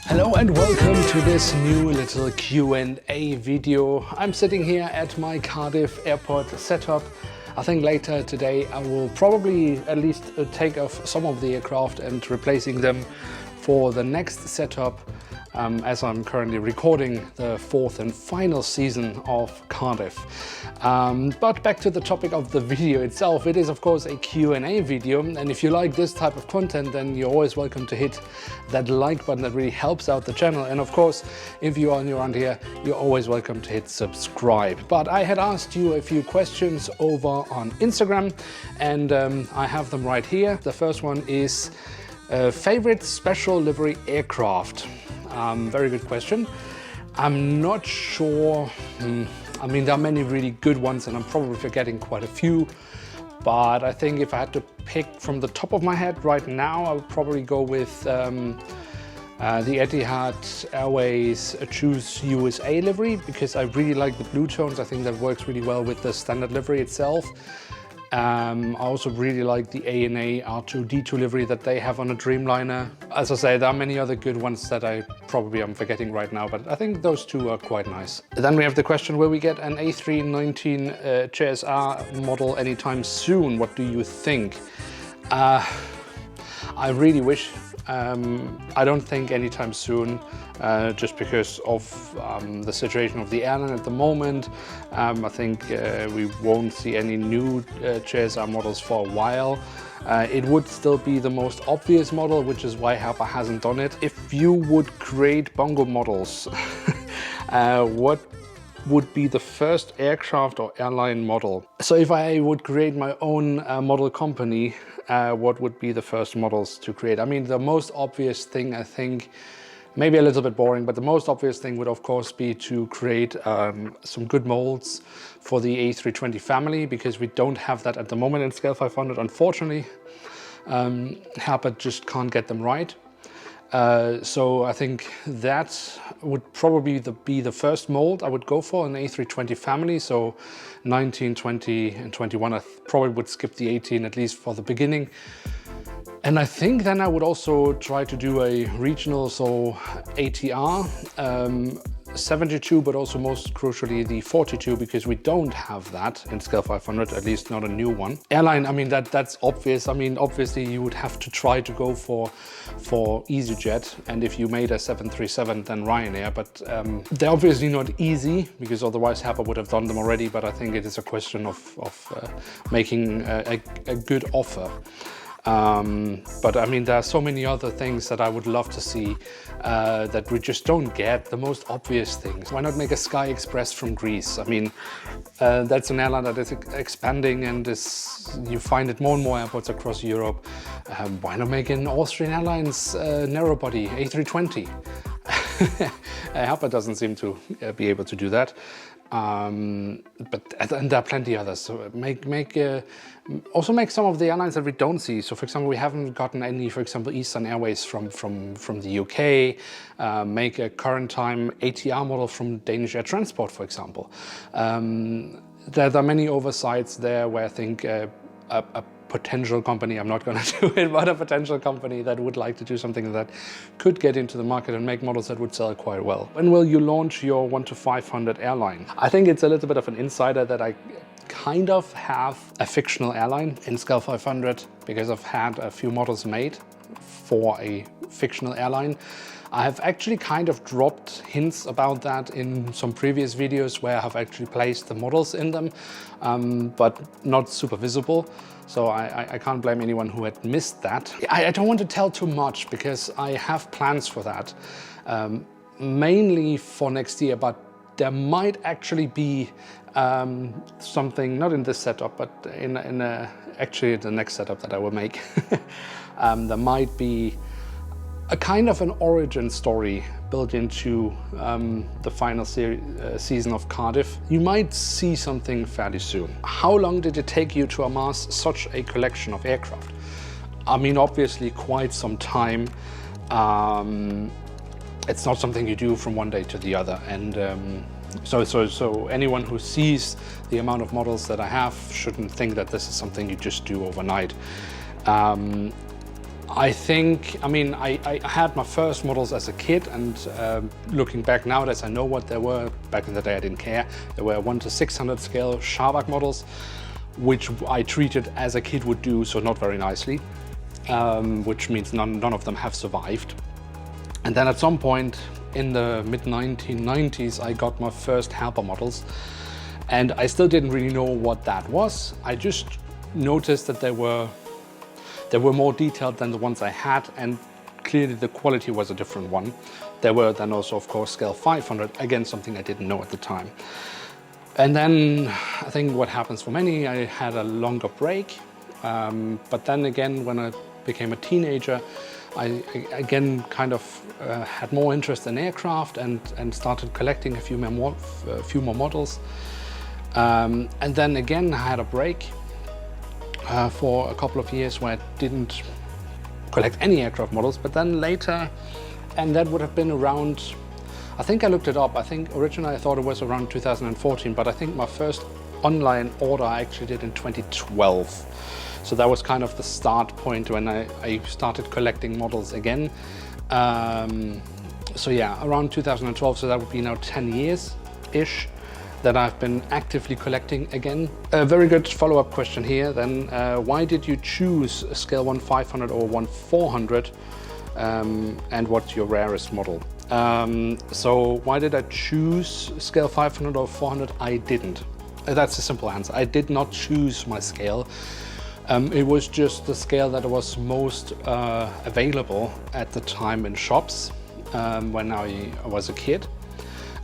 Hello and welcome to this new little Q&A video. I'm sitting here at my Cardiff airport setup. I think later today I will probably at least take off some of the aircraft and replacing them for the next setup, as I'm currently recording the fourth and final season of Cardiff. But back to the topic of the video itself. It is of course a Q&A video, and if you like this type of content, then you're always welcome to hit that like button. That really helps out the channel. And of course, if you are new around here, you're always welcome to hit subscribe. But I had asked you a few questions over on Instagram, and I have them right here. The first one is favorite special livery aircraft. Very good question. I'm not sure. I mean, there are many really good ones and I'm probably forgetting quite a few, but I think if I had to pick from the top of my head right now, I would probably go with the Etihad Airways Choose USA livery, because I really like the blue tones. I think that works really well with the standard livery itself. I also really like the ANA R2D2 livery that they have on a Dreamliner. As I say, there are many other good ones that I probably am forgetting right now, but I think those two are quite nice. Then we have the question, will we get an A319 JSR model anytime soon? What do you think? I really wish. I don't think anytime soon, just because of the situation of the airline at the moment. I think we won't see any new JSR models for a while. It would still be the most obvious model, which is why Harper hasn't done it. If you would create Bongo models, what would be the first aircraft or airline model? So if I would create my own model company, what would be the first models to create? I mean, the most obvious thing, I think, maybe a little bit boring, but the most obvious thing would of course be to create some good molds for the A320 family, because we don't have that at the moment in Scale 500, unfortunately. Harper just can't get them right. So I think that would probably be the first mold I would go for, an A320 family. So 19, 20 and 21. I probably would skip the 18 at least for the beginning. And I think then I would also try to do a regional, so ATR 72, but also most crucially the 42, because we don't have that in Scale 500, at least not a new one. Airline, I mean, that's obvious. I mean, obviously you would have to try to go for easyjet, and if you made a 737, then Ryanair, but they're obviously not easy, because otherwise Harper would have done them already. But I think it is a question of making a good offer. But I mean, there are so many other things that I would love to see that we just don't get, the most obvious things. Why not make a Sky Express from Greece? I mean, that's an airline that is expanding, and you find it more and more airports across Europe. Why not make an Austrian Airlines narrow-body A320? Harper doesn't seem to be able to do that. And there are plenty others. So also make some of the airlines that we don't see. So for example, we haven't gotten any, for example, Eastern Airways from the UK. Make a current time ATR model from Danish Air Transport, for example. There are many oversights there where I think a potential company, I'm not going to do it, but a potential company that would like to do something that could get into the market and make models that would sell quite well. When will you launch your 1 to 500 airline? I think it's a little bit of an insider that I kind of have a fictional airline in Scale 500, because I've had a few models made for a fictional airline. I have actually kind of dropped hints about that in some previous videos where I have actually placed the models in them, but not super visible. So I can't blame anyone who had missed that. I don't want to tell too much, because I have plans for that, mainly for next year, but there might actually be something, not in this setup, but actually the next setup that I will make. There might be a kind of an origin story built into the final season of Cardiff. You might see something fairly soon. How long did it take you to amass such a collection of aircraft? I mean, obviously quite some time. It's not something you do from one day to the other, and so anyone who sees the amount of models that I have shouldn't think that this is something you just do overnight. I think, I mean, I had my first models as a kid, and looking back nowadays, I know what they were. Back in the day, I didn't care. They were 1 to 600 scale Sharvak models, which I treated as a kid would do, so not very nicely, which means none of them have survived. And then at some point in the mid-1990s, I got my first helper models, and I still didn't really know what that was. I just noticed that they were more detailed than the ones I had, and clearly the quality was a different one. There were then also, of course, scale 500, again, something I didn't know at the time. And then I think what happens for many, I had a longer break. But then again, when I became a teenager, I again kind of had more interest in aircraft and started collecting a few more models. And then again, I had a break for a couple of years where I didn't collect any aircraft models, but then later, and that would have been around, I think I looked it up, I think originally I thought it was around 2014, but I think my first online order I actually did in 2012. So that was kind of the start point when I started collecting models again. So yeah, around 2012, so that would be now 10 years-ish that I've been actively collecting again. A very good follow-up question here then. Why did you choose scale 1/500 or 1/400, and what's your rarest model? So why did I choose scale 500 or 400? I didn't. That's a simple answer. I did not choose my scale. It was just the scale that was most available at the time in shops when I was a kid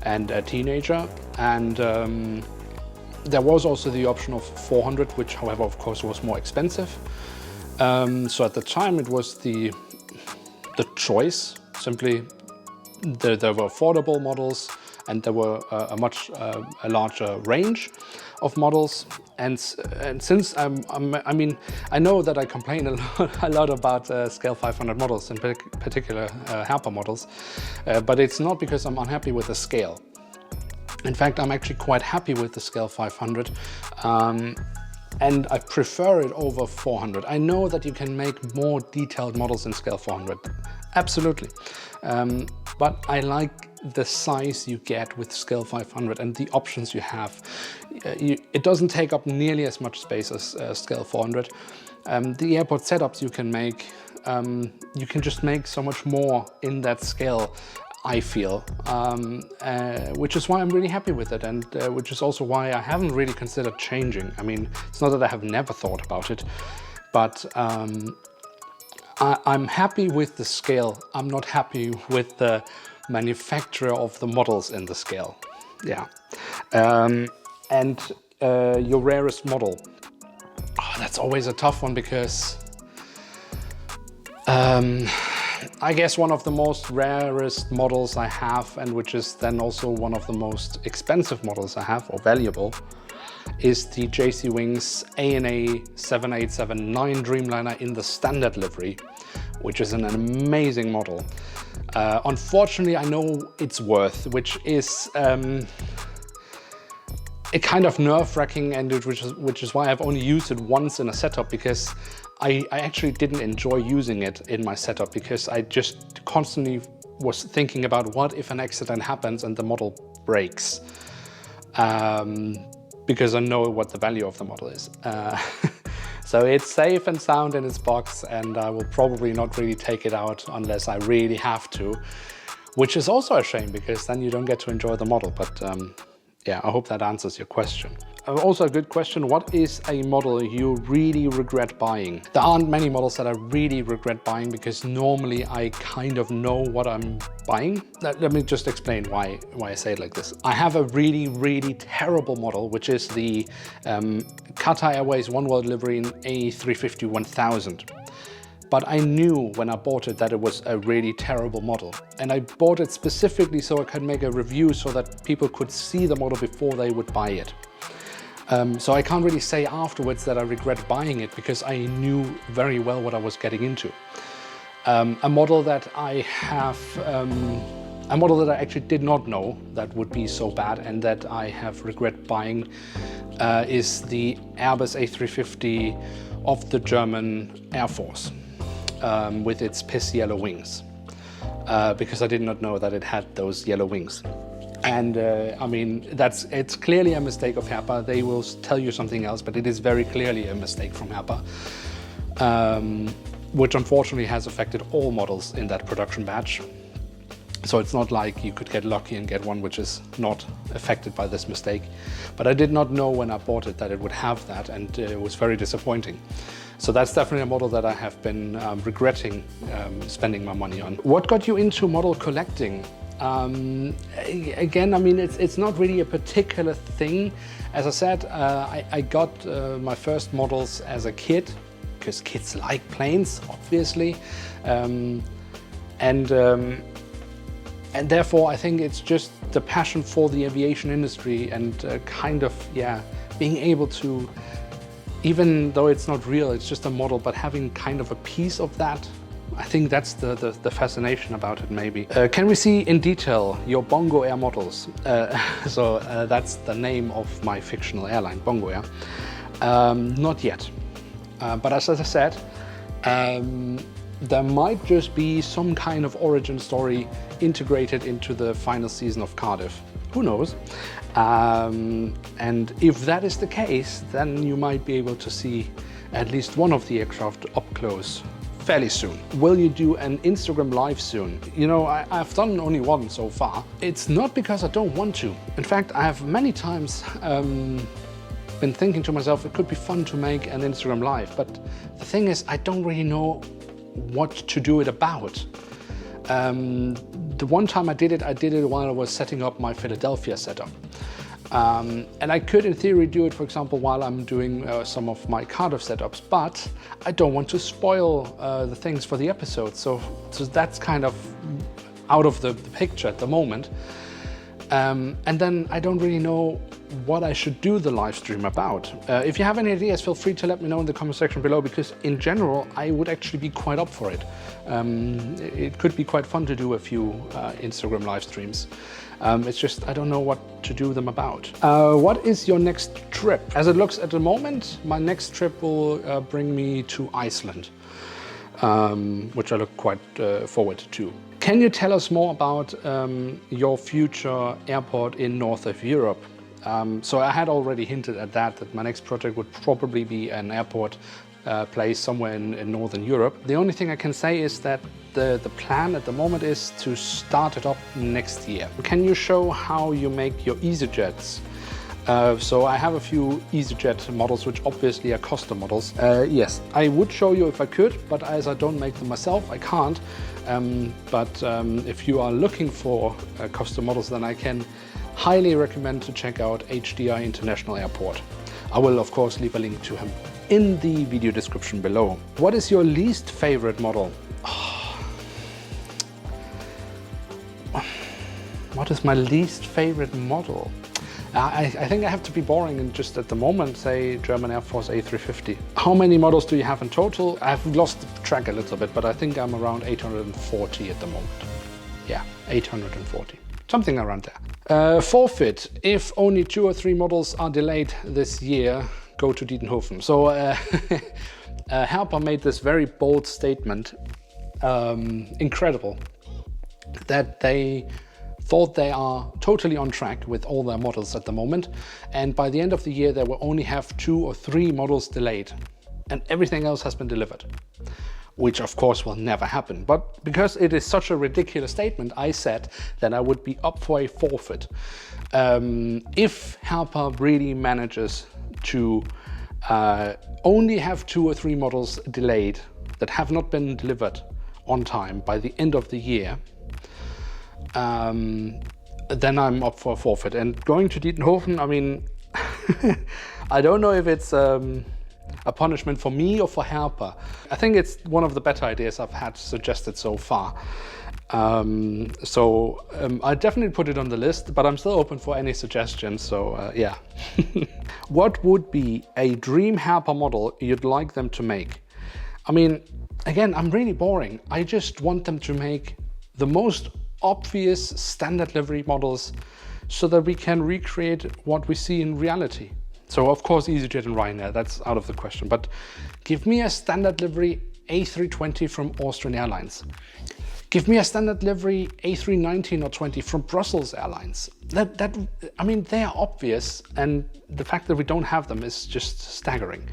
and a teenager, and there was also the option of 400, which however of course was more expensive. So at the time it was the choice. Simply there were affordable models, and there were a much larger range of models. And since I mean, I know that I complain a lot about scale 500 models, in particular helper models, but it's not because I'm unhappy with the scale. In fact, I'm actually quite happy with the scale 500, and I prefer it over 400. I know that you can make more detailed models in scale 400, absolutely, but I like the size you get with scale 500 and the options you have. It doesn't take up nearly as much space as scale 400. The airport setups you can make, you can just make so much more in that scale, I feel, which is why I'm really happy with it, and which is also why I haven't really considered changing. I mean, it's not that I have never thought about it, but I'm happy with the scale. I'm not happy with the manufacturer of the models in the scale. Yeah. And your rarest model. Oh, that's always a tough one, because I guess one of the most rarest models I have, and which is then also one of the most expensive models I have, or valuable, is the JC Wings ANA 7879 Dreamliner in the standard livery, which is an amazing model. Unfortunately, I know its worth, which is a kind of nerve-wracking, and which is why I've only used it once in a setup, because I actually didn't enjoy using it in my setup, because I just constantly was thinking about what if an accident happens and the model breaks, because I know what the value of the model is. So it's safe and sound in its box, and I will probably not really take it out unless I really have to, which is also a shame, because then you don't get to enjoy the model. But yeah, I hope that answers your question. Also a good question, what is a model you really regret buying? There aren't many models that I really regret buying, because normally I kind of know what I'm buying. Let me just explain why I say it like this. I have a really terrible model, which is the Qatar Airways One World livery in A350-1000. But I knew when I bought it that it was a really terrible model. And I bought it specifically so I could make a review so that people could see the model before they would buy it. So I can't really say afterwards that I regret buying it, because I knew very well what I was getting into. A model that I actually did not know that would be so bad, and that I have regret buying, is the Airbus A350 of the German Air Force. with its piss yellow wings, because I did not know that it had those yellow wings. And I mean, it's clearly a mistake of Herpa. They will tell you something else, but it is very clearly a mistake from Herpa, which unfortunately has affected all models in that production batch. So it's not like you could get lucky and get one which is not affected by this mistake. But I did not know when I bought it that it would have that, and it was very disappointing. So that's definitely a model that I have been regretting spending my money on. What got you into model collecting? Again, I mean, it's not really a particular thing. As I said, I got my first models as a kid, because kids like planes, obviously. And therefore, I think it's just the passion for the aviation industry and kind of, yeah, being able to, even though it's not real, it's just a model, but having kind of a piece of that, I think that's the fascination about it, maybe. Can we see in detail your Bongo Air models? So that's the name of my fictional airline, Bongo Air. Not yet, but as I said, there might just be some kind of origin story integrated into the final season of Cardiff. Who knows? And if that is the case, then you might be able to see at least one of the aircraft up close fairly soon. Will you do an Instagram live soon? You know, I've done only one so far. It's not because I don't want to. In fact, I have many times been thinking to myself, it could be fun to make an Instagram live, but the thing is, I don't really know what to do it about. The one time I did it while I was setting up my Philadelphia setup. And I could in theory do it, for example, while I'm doing some of my Cardiff setups, but I don't want to spoil the things for the episode. So that's kind of out of the picture at the moment. And then I don't really know what I should do the live stream about. If you have any ideas, feel free to let me know in the comment section below, because in general, I would actually be quite up for it. It could be quite fun to do a few Instagram live streams. It's just, I don't know what to do them about. What is your next trip? As it looks at the moment, my next trip will bring me to Iceland, which I look quite forward to. Can you tell us more about your future airport in north of Europe? So I had already hinted at that my next project would probably be an airport place somewhere in Northern Europe. The only thing I can say is that the plan at the moment is to start it up next year. Can you show how you make your easyjets? So I have a few easyjet models, which obviously are custom models. Yes, I would show you if I could, but as I don't make them myself, I can't. But if you are looking for custom models, then I can highly recommend to check out HDI International Airport. I will of course leave a link to him in the video description below. What is your least favorite model? What is my least favorite model? I think I have to be boring and just at the moment say German Air Force A350. How many models do you have in total? I've lost track a little bit, but I think I'm around 840 at the moment. Yeah, 840. Something around there. Forfeit. If only 2 or 3 models are delayed this year, go to Dietenhofen. So Herpa made this very bold statement, incredible, that they thought they are totally on track with all their models at the moment, and by the end of the year they will only have 2 or 3 models delayed and everything else has been delivered, which of course will never happen. But because it is such a ridiculous statement, I said that I would be up for a forfeit. If Herpa really manages to only have 2 or 3 models delayed that have not been delivered on time by the end of the year, then I'm up for a forfeit. And going to Dietenhofen, I mean, I don't know if it's a punishment for me or for Herpa. I think it's one of the better ideas I've had suggested so far. I definitely put it on the list, but I'm still open for any suggestions, so yeah. What would be a dream Herpa model you'd like them to make? I mean, again, I'm really boring. I just want them to make the most obvious standard livery models so that we can recreate what we see in reality. So of course EasyJet and Ryanair, that's out of the question, but give me a standard livery A320 from Austrian Airlines. Give me a standard livery A319 or 20 from Brussels Airlines. I mean, they are obvious, and the fact that we don't have them is just staggering.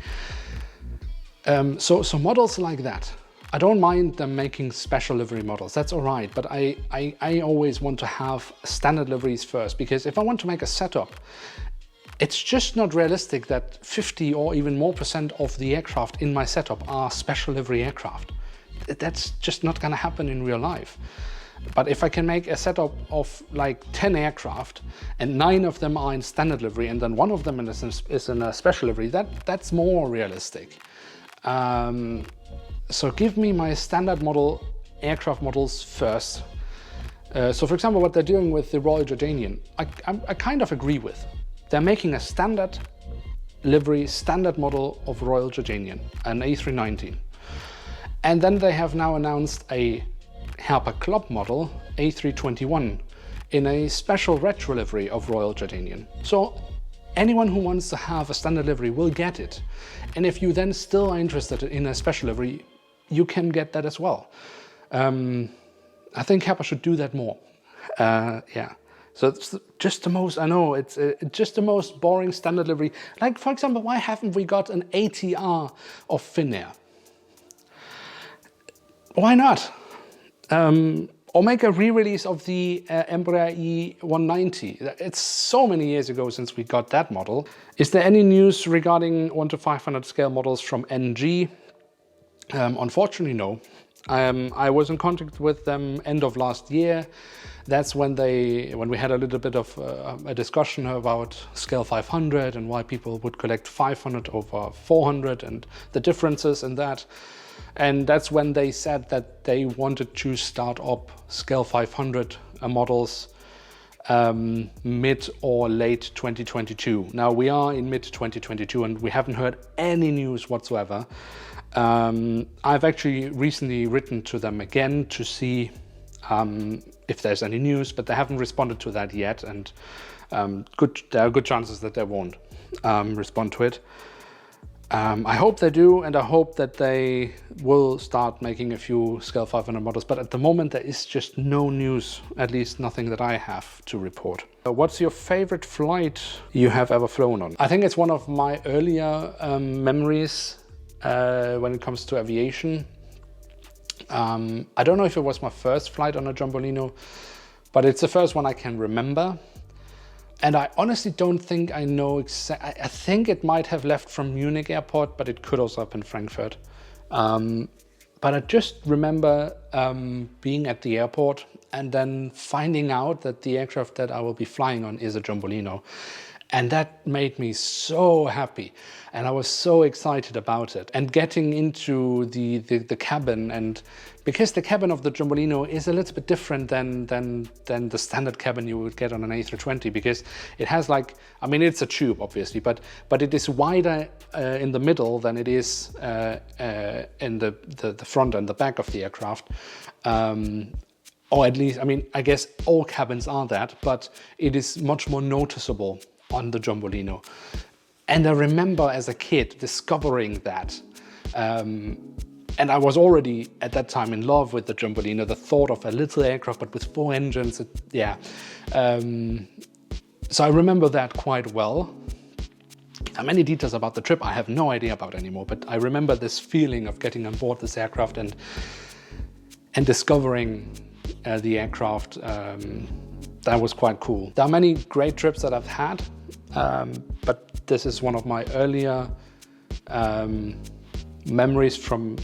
So models like that, I don't mind them making special livery models, that's all right, but I always want to have standard liveries first, because if I want to make a setup, it's just not realistic that 50 or even more % of the aircraft in my setup are special livery aircraft. That's just not gonna happen in real life. But if I can make a setup of like 10 aircraft and 9 of them are in standard livery and then 1 of them is in a special livery, that's more realistic. So give me my standard model aircraft models first. So for example, what they're doing with the Royal Jordanian, I kind of agree with. They're making a standard livery, standard model of Royal Jordanian, an A319. And then they have now announced a Herper Club model, A321, in a special retro livery of Royal Jordanian. So anyone who wants to have a standard livery will get it. And if you then still are interested in a special livery, you can get that as well. I think Herper should do that more. Yeah. So it's just the most, I know, it's just the most boring standard livery. Like, for example, why haven't we got an ATR of Finnair? Why not? Or make a re-release of the Embraer E190. It's so many years ago since we got that model. Is there any news regarding 1 to 500 scale models from NG? Unfortunately, no. I was in contact with them end of last year. That's when we had a little bit of a discussion about scale 500 and why people would collect 500 over 400 and the differences in that. And that's when they said that they wanted to start up scale 500 models mid or late 2022. Now we are in mid 2022 and we haven't heard any news whatsoever. I've actually recently written to them again to see if there's any news, but they haven't responded to that yet, and there are good chances that they won't respond to it. I hope they do, and I hope that they will start making a few scale 500 models, but at the moment there is just no news, at least nothing that I have to report. What's your favorite flight you have ever flown on? I think it's one of my earlier memories when it comes to aviation. I don't know if it was my first flight on a Jumbolino, but it's the first one I can remember. And I honestly don't think I know exactly. I think it might have left from Munich airport, but it could also have been Frankfurt. But I just remember being at the airport and then finding out that the aircraft that I will be flying on is a Jumbolino. And that made me so happy. And I was so excited about it. And getting into the cabin, and because the cabin of the Jumbolino is a little bit different than the standard cabin you would get on an A320, because it has like, I mean, it's a tube obviously, but it is wider in the middle than it is in the front and the back of the aircraft. Or at least, I mean, I guess all cabins are that, but it is much more noticeable on the Jumbolino. And I remember as a kid discovering that. And I was already at that time in love with the Jumbolino, the thought of a little aircraft but with 4 engines, yeah. So I remember that quite well. How many details about the trip I have no idea about anymore, but I remember this feeling of getting on board this aircraft and discovering the aircraft. That was quite cool. There are many great trips that I've had, but this is one of my earlier memories from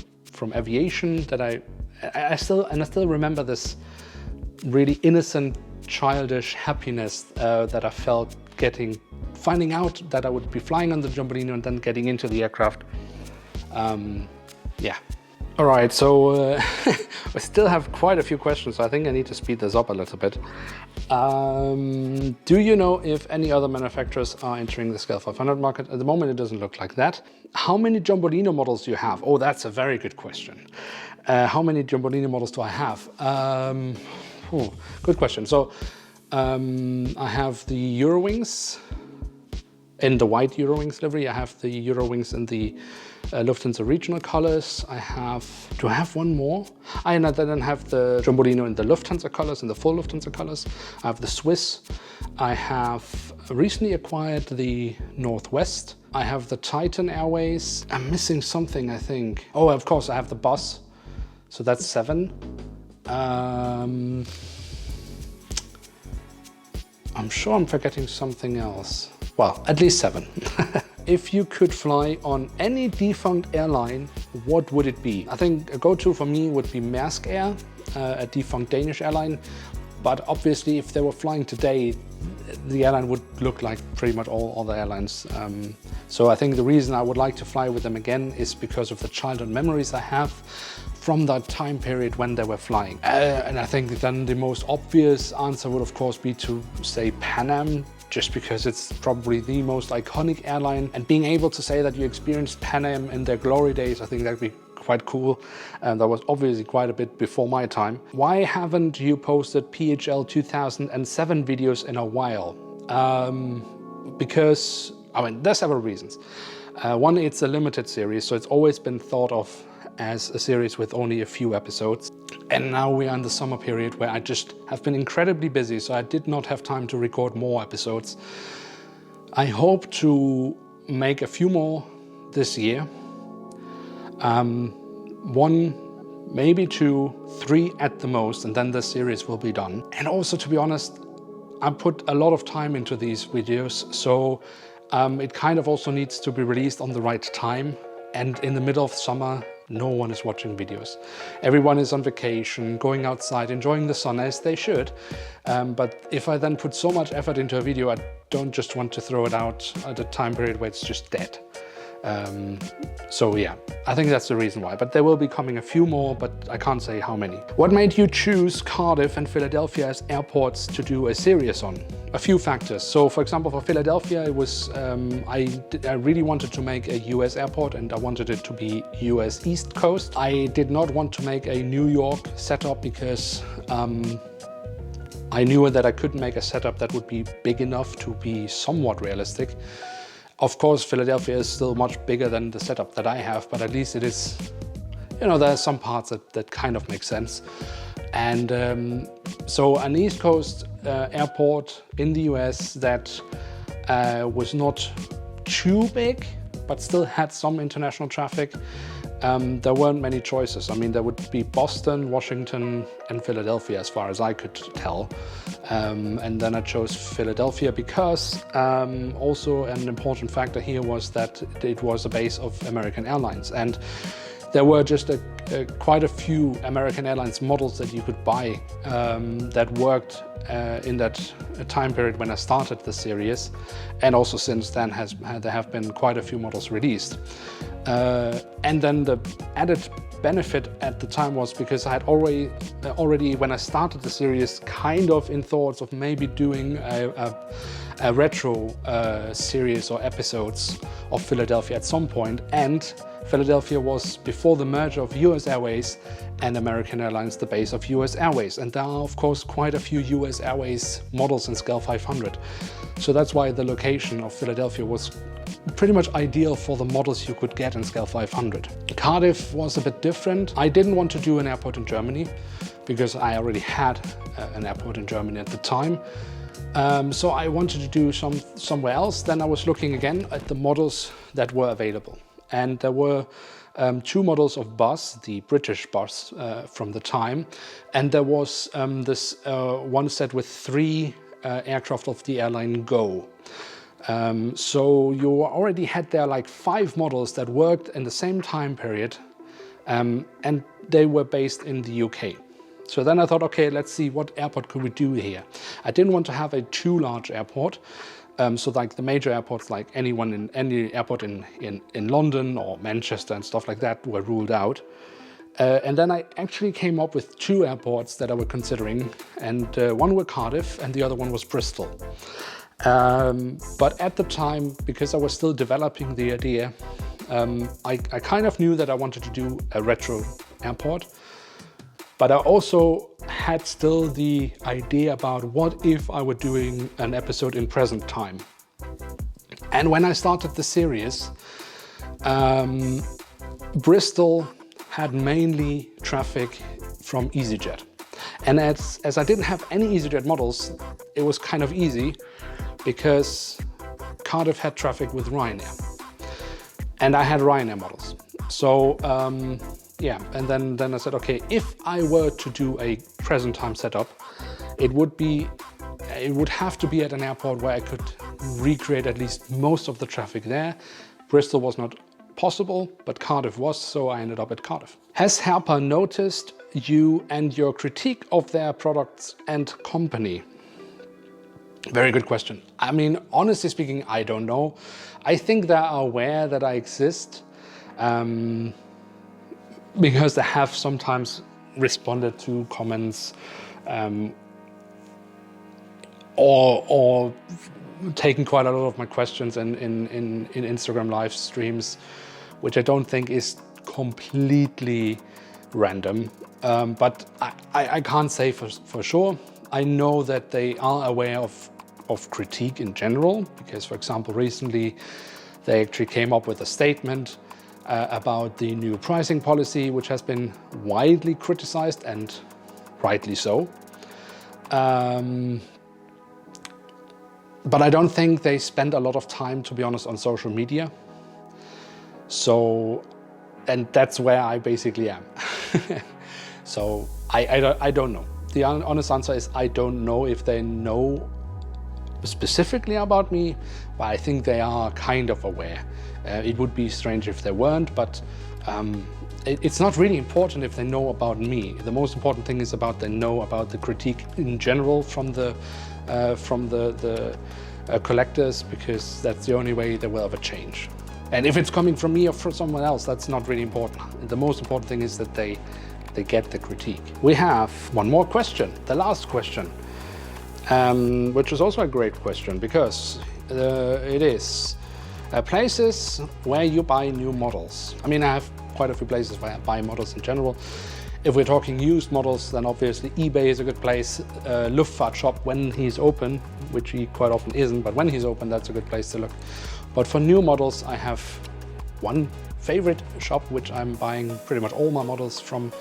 aviation that I still remember this really innocent, childish happiness that I felt finding out that I would be flying on the Jumbolino and then getting into the aircraft. Yeah. All right, so I still have quite a few questions, so I think I need to speed this up a little bit. Do you know if any other manufacturers are entering the Scale 500 market? At the moment, it doesn't look like that. How many Jumbolino models do you have? Oh, that's a very good question. How many Jumbolino models do I have? Good question. So I have the Eurowings, in the white Eurowings livery. I have the Eurowings in the Lufthansa regional colors. Do I have one more? I then have the Jumbolina in the Lufthansa colors, in the full Lufthansa colors. I have the Swiss. I have recently acquired the Northwest. I have the Titan Airways. I'm missing something, I think. Oh, of course, I have the bus. So that's 7. I'm sure I'm forgetting something else. Well, at least 7. If you could fly on any defunct airline, what would it be? I think a go-to for me would be Maersk Air, a defunct Danish airline. But obviously, if they were flying today, the airline would look like pretty much all other airlines. So I think the reason I would like to fly with them again is because of the childhood memories I have from that time period when they were flying. And I think then the most obvious answer would of course be to say Pan Am, just because it's probably the most iconic airline. And being able to say that you experienced Pan Am in their glory days, I think that'd be quite cool. And that was obviously quite a bit before my time. Why haven't you posted PHL 2007 videos in a while? Because, I mean, there's several reasons. One, it's a limited series, so it's always been thought of as a series with only a few episodes. And now we are in the summer period where I just have been incredibly busy, so I did not have time to record more episodes. I hope to make a few more this year. 1, maybe 2, 3 at the most, and then the series will be done. And also, to be honest, I put a lot of time into these videos, so it kind of also needs to be released on the right time. And in the middle of summer, no one is watching videos. Everyone is on vacation, going outside, enjoying the sun, as they should. But if I then put so much effort into a video, I don't just want to throw it out at a time period where it's just dead. So yeah, I think that's the reason why. But there will be coming a few more, but I can't say how many. What made you choose Cardiff and Philadelphia as airports to do a series on? A few factors. So for example, for Philadelphia, it was I really wanted to make a US airport, and I wanted it to be US East Coast. I did not want to make a New York setup because I knew that I couldn't make a setup that would be big enough to be somewhat realistic. Of course, Philadelphia is still much bigger than the setup that I have, but at least it is, you know, there are some parts that kind of make sense. And so an East Coast airport in the US that was not too big, but still had some international traffic. There weren't many choices. I mean, there would be Boston, Washington, and Philadelphia as far as I could tell. And then I chose Philadelphia because also an important factor here was that it was a base of American Airlines. And there were just quite a few American Airlines models that you could buy that worked in that time period when I started the series. And also since then there have been quite a few models released. And then the added benefit at the time was because I had already when I started the series, kind of in thoughts of maybe doing a retro series or episodes of Philadelphia at some point. And Philadelphia was, before the merger of US Airways and American Airlines, the base of US Airways. And there are, of course, quite a few US Airways models in Scale 500. So that's why the location of Philadelphia was pretty much ideal for the models you could get in Scale 500. Cardiff was a bit different. I didn't want to do an airport in Germany because I already had an airport in Germany at the time. So I wanted to do somewhere else. Then I was looking again at the models that were available. And there were 2 models of bus, the British bus from the time. And there was this one set with 3 aircraft of the airline Go. So you already had there like 5 models that worked in the same time period, and they were based in the UK. So then I thought, okay, let's see what airport could we do here. I didn't want to have a too large airport. So like the major airports, like any airport in London or Manchester and stuff like that were ruled out. And then I actually came up with 2 airports that I was considering, and one was Cardiff and the other one was Bristol. But at the time, because I was still developing the idea, I kind of knew that I wanted to do a retro airport. But I also had still the idea about what if I were doing an episode in present time. And when I started the series, Bristol had mainly traffic from easyjet. And as I didn't have any easyjet models, it was kind of easy because Cardiff had traffic with Ryanair. And I had Ryanair models. So yeah, and then I said, okay, if I were to do a present time setup, it would have to be at an airport where I could recreate at least most of the traffic there. Bristol was not possible, but Cardiff was, so I ended up at Cardiff. Has Herpa noticed you and your critique of their products and company? Very good question. I mean, honestly speaking, I don't know. I think they are aware that I exist because they have sometimes responded to comments or taken quite a lot of my questions in Instagram live streams, which I don't think is completely random. But I can't say for sure. I know that they are aware of critique in general, because, for example, recently they actually came up with a statement about the new pricing policy, which has been widely criticized, and rightly so. But I don't think they spend a lot of time, to be honest, on social media. So, and that's where I basically am. So I don't know. The honest answer is I don't know if they know specifically about me, but I think they are kind of aware. It would be strange if they weren't, but it's not really important if they know about me. The most important thing is they know about the critique in general from the collectors, because that's the only way they will ever change. And if it's coming from me or from someone else, that's not really important. The most important thing is that they get the critique. We have one more question, the last question, which is also a great question, because it is places where you buy new models. I mean, I have quite a few places where I buy models in general. If we're talking used models, then obviously eBay is a good place. Luftfahrt shop when he's open, which he quite often isn't, but when he's open, that's a good place to look. But for new models, I have one favorite shop, which I'm buying pretty much all my models from,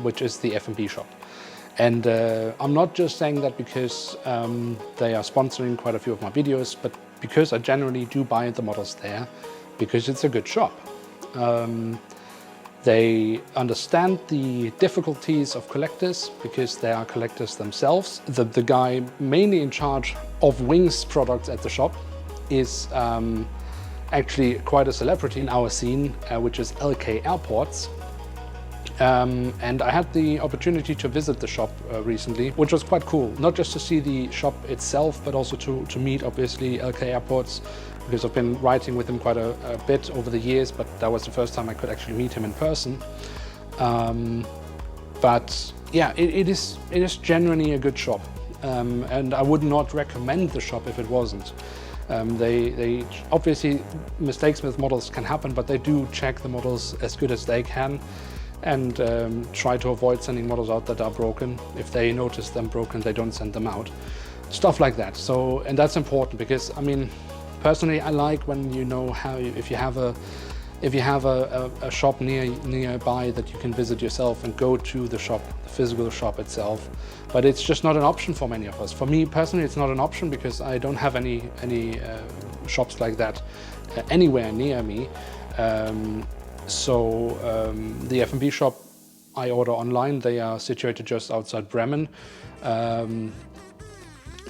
which is the F&B shop. And I'm not just saying that because they are sponsoring quite a few of my videos, but because I generally do buy the models there, because it's a good shop. They understand the difficulties of collectors, because they are collectors themselves. The guy mainly in charge of Wings products at the shop is actually quite a celebrity in our scene, which is LK Airports. And I had the opportunity to visit the shop recently, which was quite cool. Not just to see the shop itself, but also to meet, obviously, LK Airports, because I've been writing with him quite a bit over the years, but that was the first time I could actually meet him in person. But yeah, it is genuinely a good shop, and I would not recommend the shop if it wasn't. They obviously, mistakes with models can happen, but they do check the models as good as they can, and try to avoid sending models out that are broken. If they notice them broken, they don't send them out. Stuff like that. So, and that's important, because I mean, personally, I like when you know how, if you have a shop nearby that you can visit yourself and go to the shop, the physical shop itself. But it's just not an option for many of us. For me personally, it's not an option because I don't have any shops like that anywhere near me. The F&B shop I order online. They are situated just outside Bremen. So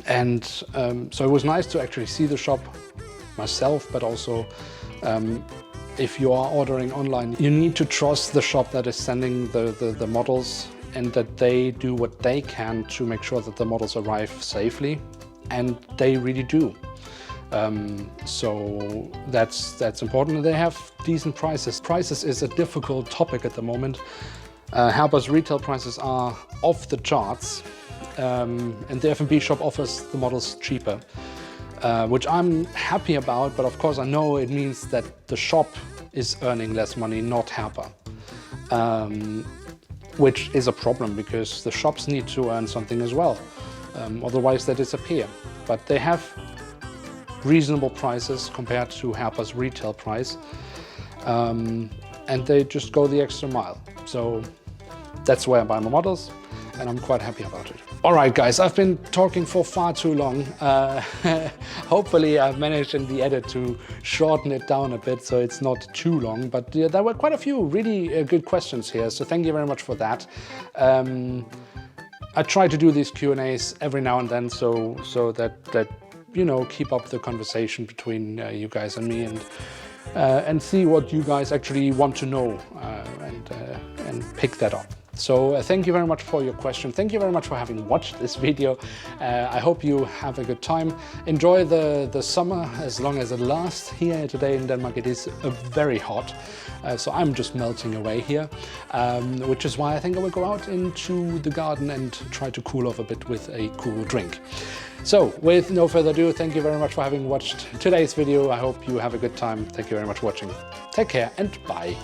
it was nice to actually see the shop myself, but also if you are ordering online, you need to trust the shop that is sending the models, and that they do what they can to make sure that the models arrive safely, and they really do. So that's important. They have decent prices. Prices is a difficult topic at the moment. Herpa's retail prices are off the charts, and the F&B shop offers the models cheaper, which I'm happy about, but of course I know it means that the shop is earning less money, not Herpa, which is a problem because the shops need to earn something as well, otherwise they disappear. But they have reasonable prices compared to Herpa's retail price. And they just go the extra mile. So that's where I buy my models, and I'm quite happy about it. All right, guys, I've been talking for far too long. Hopefully I've managed in the edit to shorten it down a bit so it's not too long, but there were quite a few really good questions here, so thank you very much for that. I try to do these Q&As every now and then so that you know, keep up the conversation between you guys and me, and see what you guys actually want to know, and pick that up. So thank you very much for your question. Thank you very much for having watched this video. I hope you have a good time. Enjoy the summer as long as it lasts. Here today in Denmark it is very hot, so I'm just melting away here, which is why I think I will go out into the garden and try to cool off a bit with a cool drink. So with no further ado, thank you very much for having watched today's video. I hope you have a good time. Thank you very much for watching. Take care and bye.